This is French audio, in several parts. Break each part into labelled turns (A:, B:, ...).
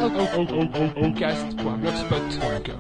A: Oncast.blogspot.com.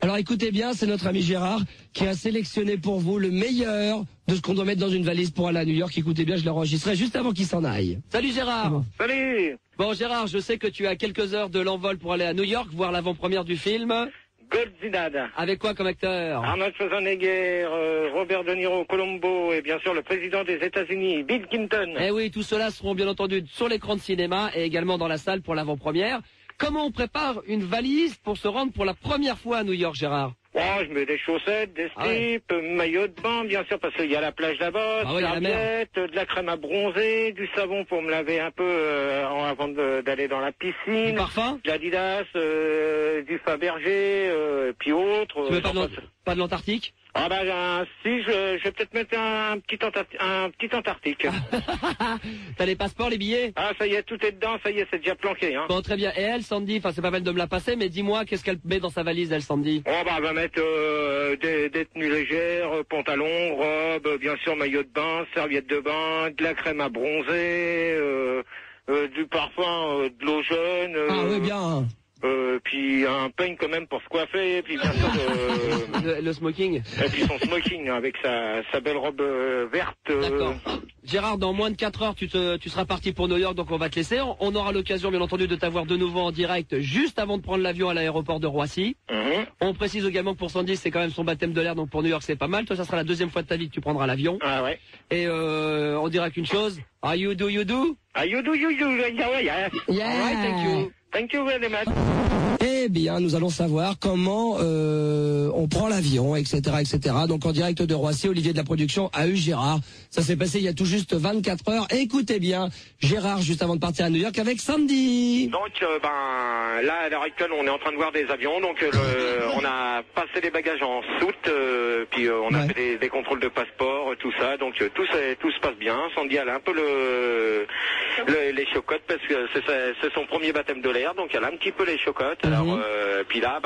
B: Alors écoutez bien, c'est notre ami Gérard qui a sélectionné pour vous le meilleur de ce qu'on doit mettre dans une valise pour aller à New York. Écoutez bien, je l'enregistrerai juste avant qu'il s'en aille.
C: Salut Gérard.
D: Salut.
C: Bon Gérard, je sais que tu as quelques heures de l'envol pour aller à New York, voir l'avant-première du film.
D: Godzilla.
C: Avec quoi comme acteur?
D: Arnold Schwarzenegger, Robert De Niro, Colombo et bien sûr le président des États-Unis, Bill Clinton.
C: Eh oui, tout cela seront bien entendu sur l'écran de cinéma et également dans la salle pour l'avant-première. Comment on prépare une valise pour se rendre pour la première fois à New York, Gérard?
D: Oh, je mets des chaussettes, des slips, maillot de bain, bien sûr, parce qu'il y a la plage là-bas, serviette, de la crème à bronzer, du savon pour me laver un peu avant d'aller dans la piscine.
C: Du parfum?
D: De l'Adidas, du Fabergé, puis autres.
C: Tu veux pas de l'Antarctique?
D: Ah ben si, je vais peut-être mettre un petit Antarctique.
C: T'as les passeports, les billets?
D: Ah ça y est, tout est dedans, ça y est, c'est déjà planqué. Hein.
C: Bon, très bien. Et elle, Sandy, enfin c'est pas peine de me la passer, mais dis-moi, qu'est-ce qu'elle met dans sa valise, elle, Sandy?
D: Oh bah elle va mettre des tenues légères, pantalons, robes, bien sûr maillot de bain, serviette de bain, de la crème à bronzer, du parfum, de l'eau jaune.
B: Ah oui, bien.
D: Puis un peigne quand même pour se coiffer, et puis bien sûr
C: le smoking.
D: Et puis son smoking avec sa belle robe verte.
C: D'accord. Gérard, dans moins de 4 heures, tu seras parti pour New York, donc on va te laisser. On aura l'occasion, bien entendu, de t'avoir de nouveau en direct juste avant de prendre l'avion à l'aéroport de Roissy. On précise également que pour Sandy, c'est quand même son baptême de l'air, donc pour New York, c'est pas mal. Toi, ça sera la deuxième fois de ta vie que tu prendras l'avion.
D: Ah ouais.
C: Et on dira qu'une chose. Ah, you do.
D: Ah, you do, yeah.
C: All right, thank you.
D: Thank you very much.
B: Eh bien, nous allons savoir comment on prend l'avion, etc., etc. Donc, en direct de Roissy, Olivier de la production a eu Gérard. Ça s'est passé il y a tout juste 24 heures. Écoutez bien, Gérard, juste avant de partir à New York avec Sandy.
D: Donc, là, à l'heure actuelle, on est en train de voir des avions. Donc, on a passé les bagages en soute, puis on a fait des contrôles de passeport, tout ça. Donc, tout se passe bien. Sandy, elle a un peu les chocottes parce que c'est son premier baptême de l'air. Donc, elle a un petit peu les chocottes. Alors, puis là,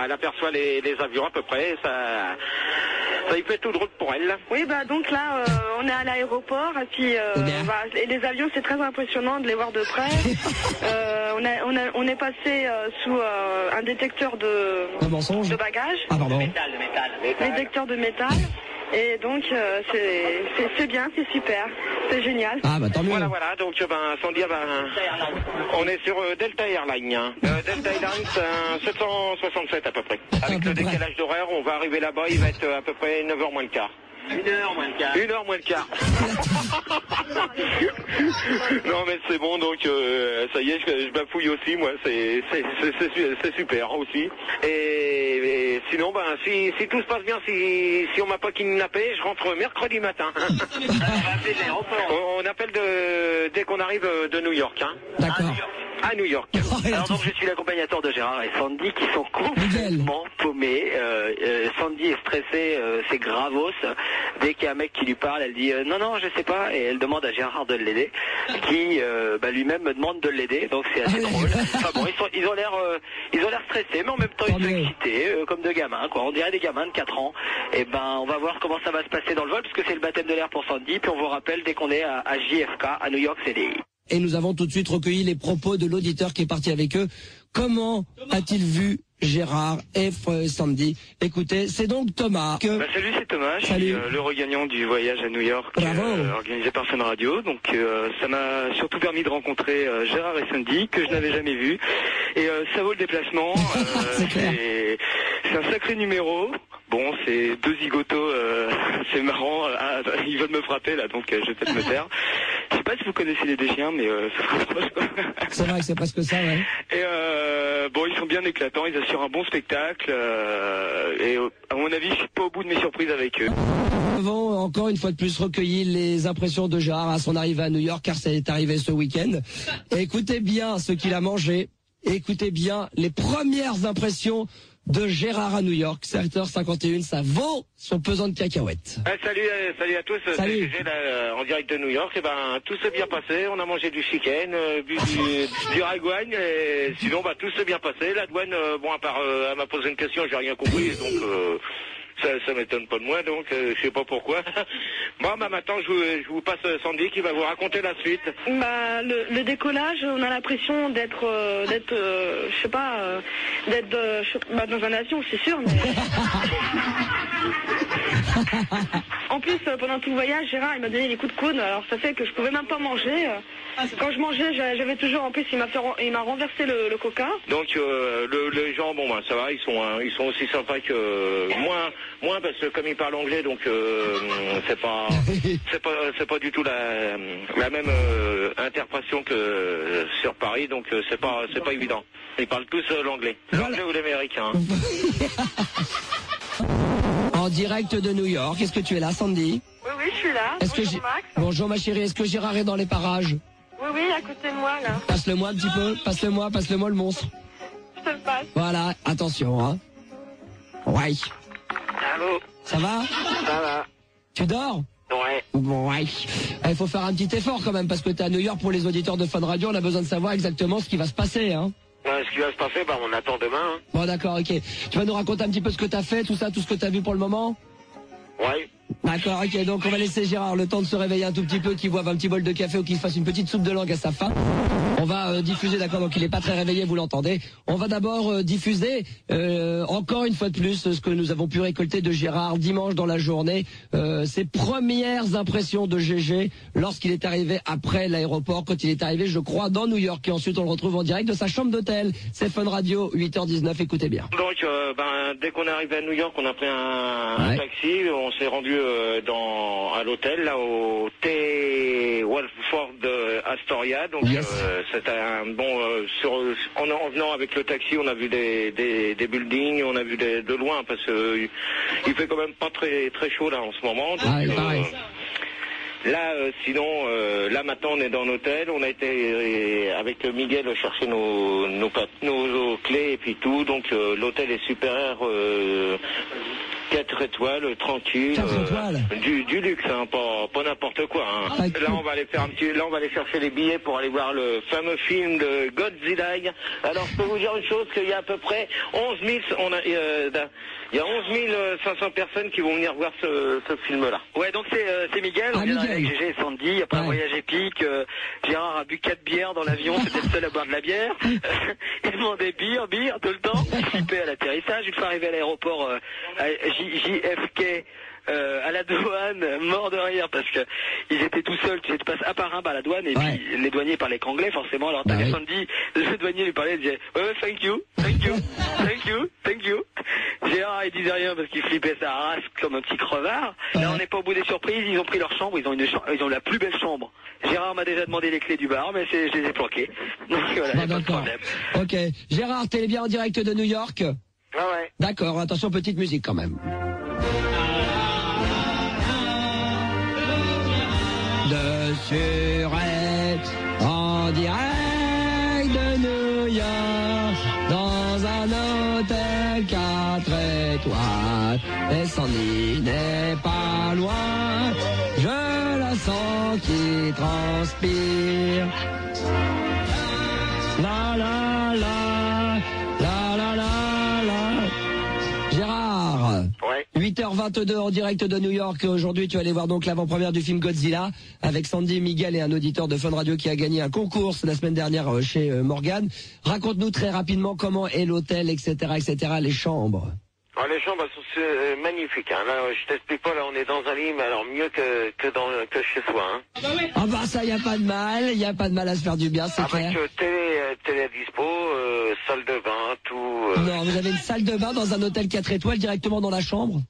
D: elle aperçoit les avions à peu près. Ça y fait tout drôle pour elle.
E: Oui, donc là, on est à l'aéroport et puis et les avions, c'est très impressionnant de les voir de près. On est passé sous un détecteur de bagages.
B: Ah, pardon.
E: Détecteur de métal. Et donc, c'est bien, c'est super, c'est génial.
B: Ah, bah tant mieux.
D: Voilà, donc, Sandy, on est sur Delta Airlines. Hein. Delta Airlines, 767 à peu près. Avec le décalage d'horaire, on va arriver là-bas, il va être à peu près 9h moins le quart. 1h moins le quart. 1h moins le quart. Non mais c'est bon, donc ça y est, je bafouille aussi, moi, c'est super aussi. Et sinon, si tout se passe bien, si on m'a pas kidnappé, je rentre mercredi matin. On appelle dès qu'on arrive de New York. Hein.
B: D'accord.
D: À New York.
F: Alors donc je suis l'accompagnateur de Gérard et Sandy qui sont complètement paumés. Sandy est stressée, c'est gravos. Dès qu'il y a un mec qui lui parle, elle dit non je sais pas, et elle demande à Gérard de l'aider, qui lui-même me demande de l'aider, donc c'est assez drôle. Enfin bon, ils ont l'air stressés, mais en même temps ils sont excités, comme deux gamins quoi. On dirait des gamins de 4 ans. Et on va voir comment ça va se passer dans le vol, puisque c'est le baptême de l'air pour Sandy, puis on vous rappelle dès qu'on est à JFK à New York City.
B: Et nous avons tout de suite recueilli les propos de l'auditeur qui est parti avec eux. Comment a-t-il vu Gérard et Sandy? Écoutez, c'est donc Thomas.
F: Salut, c'est Thomas. Je suis l'heureux gagnant du voyage à New York organisé par Fun Radio. Donc ça m'a surtout permis de rencontrer Gérard et Sandy que je n'avais jamais vus. Et ça vaut le déplacement. C'est un sacré numéro. Bon, c'est deux zigotos, c'est marrant. Ils veulent me frapper là, donc je vais peut-être me taire. Je sais pas si vous connaissez les Deschiens, mais ça se rapproche.
B: C'est vrai que c'est presque ça, ouais.
F: Et ils sont bien éclatants, ils assurent un bon spectacle. Et à mon avis, je suis pas au bout de mes surprises avec eux.
B: Nous avons encore une fois de plus recueilli les impressions de Gérard à son arrivée à New York, car ça est arrivé ce week-end. Et écoutez bien ce qu'il a mangé. Écoutez bien les premières impressions de Gérard à New York, 7h51, ça vaut son pesant de cacahuètes.
D: Salut à tous,
B: salut.
D: C'est là, en direct de New York. Tout s'est bien passé, on a mangé du chicken, bu du ragoigne, et sinon tout s'est bien passé. La douane, à part elle m'a posé une question, j'ai rien compris, donc Ça m'étonne pas de moi, donc je sais pas pourquoi. Bon, bah maintenant je vous passe Sandy qui va vous raconter la suite.
E: Bah le décollage, on a l'impression d'être je sais pas, d'être dans un avion, c'est sûr, mais. En plus, pendant tout le voyage, Gérard, il m'a donné des coups de coude, alors ça fait que je pouvais même pas manger. Quand je mangeais, j'avais toujours, en plus, il m'a renversé le coca.
D: Donc les gens, bon, bah, ça va, ils sont aussi sympas que moins parce que comme ils parlent anglais, donc c'est pas du tout la même interprétation que sur Paris, donc c'est pas évident. Ils parlent tous l'anglais, l'anglais ou l'américain.
B: En direct de New York, est-ce que tu es là, Sandy?
E: Oui, je suis là. Bonjour, Max.
B: Bonjour ma chérie, est-ce que Gérard est dans les parages?
E: Oui, à côté de moi, là.
B: Passe-le-moi un petit peu, passe-le-moi le monstre.
E: Je te le passe.
B: Voilà, attention, hein. Ouais.
F: Allô?
B: Ça va?
F: Ça va.
B: Tu dors?
F: Ouais.
B: Bon, ouais. Il faut faire un petit effort quand même, parce que t'es à New York pour les auditeurs de Fun Radio, on a besoin de savoir exactement ce qui va se passer, hein.
F: Ce qui va se passer, bah on attend demain. Hein.
B: Bon, d'accord, ok. Tu vas nous raconter un petit peu ce que t'as fait, tout ça, tout ce que t'as vu pour le moment?
F: Ouais.
B: D'accord, ok, donc on va laisser Gérard le temps de se réveiller un tout petit peu, qu'il boive un petit bol de café ou qu'il fasse une petite soupe de langue à sa faim. On va diffuser, d'accord, donc il est pas très réveillé, vous l'entendez. On va d'abord diffuser, encore une fois de plus, ce que nous avons pu récolter de Gérard dimanche dans la journée, ses premières impressions de GG lorsqu'il est arrivé après l'aéroport, quand il est arrivé, je crois, dans New York, et ensuite on le retrouve en direct de sa chambre d'hôtel. C'est Fun Radio, 8h19, écoutez bien.
D: Donc, dès qu'on est arrivé à New York, on a pris un taxi, on s'est rendu à l'hôtel, là, au T. Walford Astoria, donc c'était un bon en venant avec le taxi, on a vu des buildings, on a vu de loin parce que il fait quand même pas très très chaud là en ce moment. Donc, là, sinon, là maintenant on est dans l'hôtel, on a été avec Miguel chercher nos clés et puis tout, donc l'hôtel est super. 4 étoiles, tranquille.
B: 4 étoiles.
D: Du luxe, hein, pas n'importe quoi. Hein. Là, on va aller chercher les billets pour aller voir le fameux film de Godzilla. Alors, je peux vous dire une chose, qu'il y a à peu près 11 000, il y a 11 500 personnes qui vont venir voir ce film-là.
F: Ouais, donc c'est Miguel, on vient avec GG et Sandy, il n'y a pas un voyage épique, Gérard a bu 4 bières dans l'avion, c'était le seul à boire de la bière, il demandait bière tout le temps, il flippait à l'atterrissage, une fois arrivé à l'aéroport à JFK, à la douane, mort de rire parce que ils étaient tout seuls, tu sais, tu passes un par un à la douane et puis les douaniers parlaient qu'anglais forcément, alors t'as Sandy, le douanier lui parlait, il disait thank you. Gérard il disait rien parce qu'il flippait sa race comme un petit crevard. Là on n'est pas au bout des surprises, ils ont pris leur chambre, ils ont la plus belle chambre. Gérard m'a déjà demandé les clés du bar, mais je les ai planquées. Donc voilà, pas de problème.
B: Ok, Gérard, t'es bien en direct de New York?
F: Ah ouais.
B: D'accord, attention, petite musique quand même. De Surette, en direct de New York, dans un hôtel 4 étoiles, et Sandy n'est pas loin, je la sens qui transpire. La la la, la la la. Gérard, 8h22 en direct de New York. Aujourd'hui, tu vas aller voir donc l'avant-première du film Godzilla avec Sandy, Miguel et un auditeur de Fun Radio qui a gagné un concours la semaine dernière chez Morgan. Raconte-nous très rapidement comment est l'hôtel, etc., les chambres.
D: Ah, les chambres sont magnifiques. Hein. Là, je t'explique pas, là on est dans un lit, mais alors mieux que chez soi. Hein.
B: Ah bah ça, y a pas de mal à se faire du bien, c'est clair.
D: Avec télé à dispo, salle de bain, tout.
B: Non, vous avez une salle de bain dans un hôtel 4 étoiles directement dans la chambre?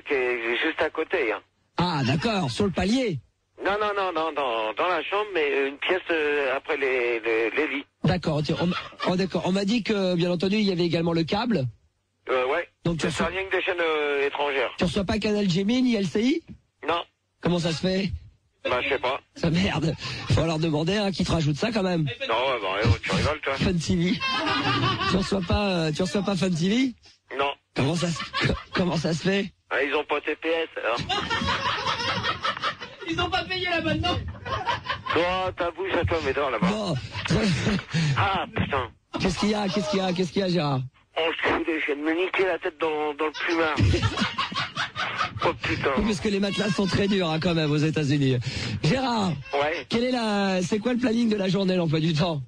D: Qui est juste à côté. Hein.
B: Ah d'accord, sur le palier.
D: Non, dans la chambre, mais une pièce après les lits.
B: D'accord, d'accord. On m'a dit que, bien entendu, il y avait également le câble.
D: Ouais.
B: Donc tu reçois
D: rien que des chaînes étrangères.
B: Tu reçois pas Canal Gemini ni LCI?
D: Non.
B: Comment ça se fait?
D: Bah je sais pas.
B: Ça merde. Faut leur demander qui te rajoute ça quand même.
D: Non, tu rigoles toi.
B: Fun TV. Tu reçois pas Fun TV?
D: Non.
B: Comment ça se fait?
D: Ah, ils ont pas TPS alors.
C: Ils ont pas payé l'abonnement.
D: Toi, ta bouche à toi, mes dents là-bas.
B: Bon.
D: Ah putain.
B: Qu'est-ce qu'il y a, Gérard?
D: Je viens de me niquer la tête dans le plumard. Oh putain.
B: Parce que les matelas sont très durs hein, quand même aux États-Unis. Gérard.
D: Ouais.
B: C'est quoi le planning de la journée, l'emploi du temps?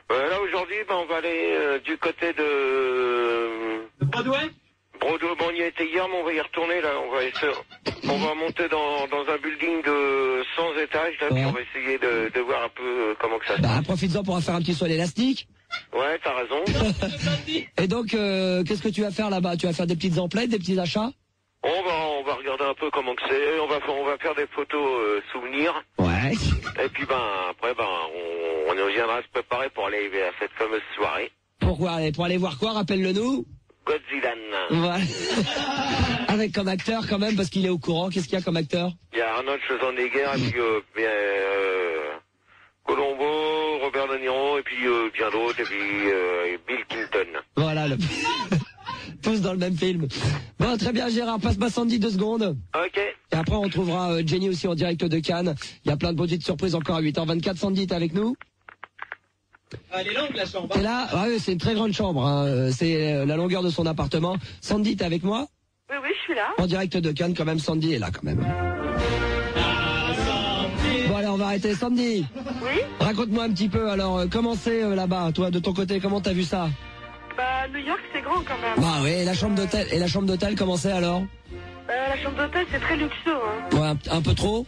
D: Là aujourd'hui, on va aller du côté de
C: Broadway.
D: Broadway, on y était hier, mais on va y retourner là. On va monter dans un building de 100 étages là, puis on va essayer de voir un peu comment que ça se passe.
B: Profites-en pour faire un petit saut à l'élastique.
D: Ouais, t'as raison.
B: Et donc, qu'est-ce que tu vas faire là-bas? Tu vas faire des petites emplettes, des petits achats?
D: On va regarder un peu comment que c'est. On va faire des photos souvenirs.
B: Ouais.
D: Et puis après on viendra se préparer pour aller à cette fameuse soirée.
B: Pour aller voir quoi? Rappelle-le-nous.
D: Godzilla.
B: Voilà. Avec comme acteur quand même, parce qu'il est au courant. Qu'est-ce qu'il y a comme acteur?
D: Il y a Arnold Schwarzenegger et puis Colombo, Robert De Niro et puis bien d'autres et puis Bill Clinton.
B: Voilà, tous dans le même film. Bon, très bien Gérard, passe-moi Sandy 2 secondes.
D: Ok.
B: Et après on trouvera Jenny aussi en direct de Cannes. Il y a plein de petites surprises encore à 8h24. Sandy, t'es avec nous?
C: Elle est longue la chambre.
B: T'es là? Ah oui, c'est une très grande chambre. Hein. C'est la longueur de son appartement. Sandy, t'es avec moi?
E: Oui, je suis là.
B: En direct de Cannes quand même, Sandy est là quand même. Bon alors on va arrêter. Sandy.
E: Oui.
B: Raconte-moi un petit peu alors, comment c'est là-bas, toi de ton côté, comment t'as vu ça?
E: Bah New York c'est grand quand même.
B: Bah oui, et la chambre d'hôtel, comment c'est alors?
E: La chambre d'hôtel c'est très luxueux. Hein.
B: Ouais, un peu trop?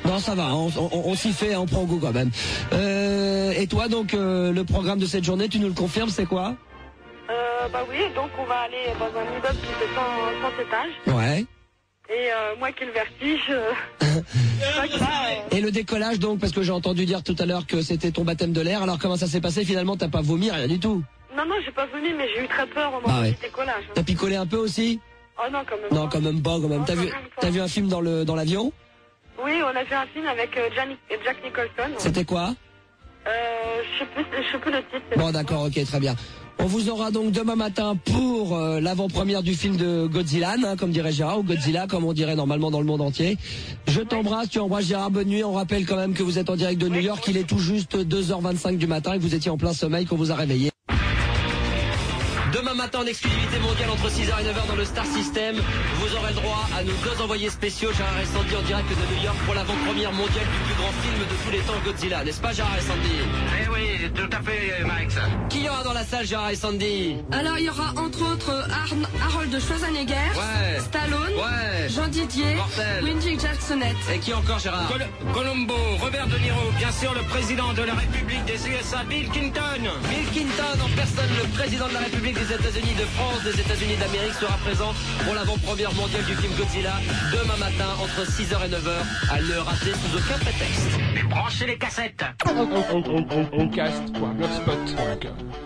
B: Non, ça va, on s'y fait, on prend goût quand même. Et toi donc, le programme de cette journée, tu nous le confirmes, c'est quoi?
E: Bah oui, donc on va aller dans un immeuble qui fait 100 étages.
B: Ouais.
E: Et moi qui ai le vertige.
B: Et le décollage donc, parce que j'ai entendu dire tout à l'heure que c'était ton baptême de l'air, alors comment ça s'est passé finalement? T'as pas vomi, rien du tout?
E: Non, j'ai pas vomi, mais j'ai eu très peur au moment du décollage.
B: T'as picolé un peu aussi?
E: Oh non, quand même
B: pas. Non, quand même pas, quand même. T'as vu un film dans l'avion?
E: Oui, on a vu un film avec Jack Nicholson.
B: C'était quoi?
E: Je sais plus le titre.
B: Bon d'accord, ok, très bien. On vous aura donc demain matin pour l'avant-première du film de Godzilla, hein, comme dirait Gérard, ou Godzilla, comme on dirait normalement dans le monde entier. Je t'embrasse, tu embrasses Gérard, bonne nuit. On rappelle quand même que vous êtes en direct de New York, il est tout juste 2h25 du matin et que vous étiez en plein sommeil, qu'on vous a réveillé. Demain matin en exclusivité mondiale entre 6h et 9h dans le Star System, vous aurez le droit à nos 2 envoyés spéciaux, Gérard et Sandy en direct de New York pour l'avant-première mondiale du plus grand film de tous les temps, Godzilla, n'est-ce pas Gérard et Sandy?
D: Eh oui, tout à fait Max.
B: Qui y aura dans la salle, Gérard et Sandy?
G: Alors il y aura entre autres Harold Schwarzenegger, Stallone, Jean Didier, Wendy Jacksonette.
B: Et qui encore Gérard?
H: Colombo, Robert De Niro, bien sûr le président de la République des USA, Bill Clinton.
B: Bill Clinton en personne, le président de la République des États-Unis de France, des États-Unis d'Amérique, sera présent pour l'avant-première mondiale du film Godzilla demain matin entre 6h et 9h à ne rater sous aucun prétexte.
H: Branchez les cassettes.
A: Oncast.blogspot.com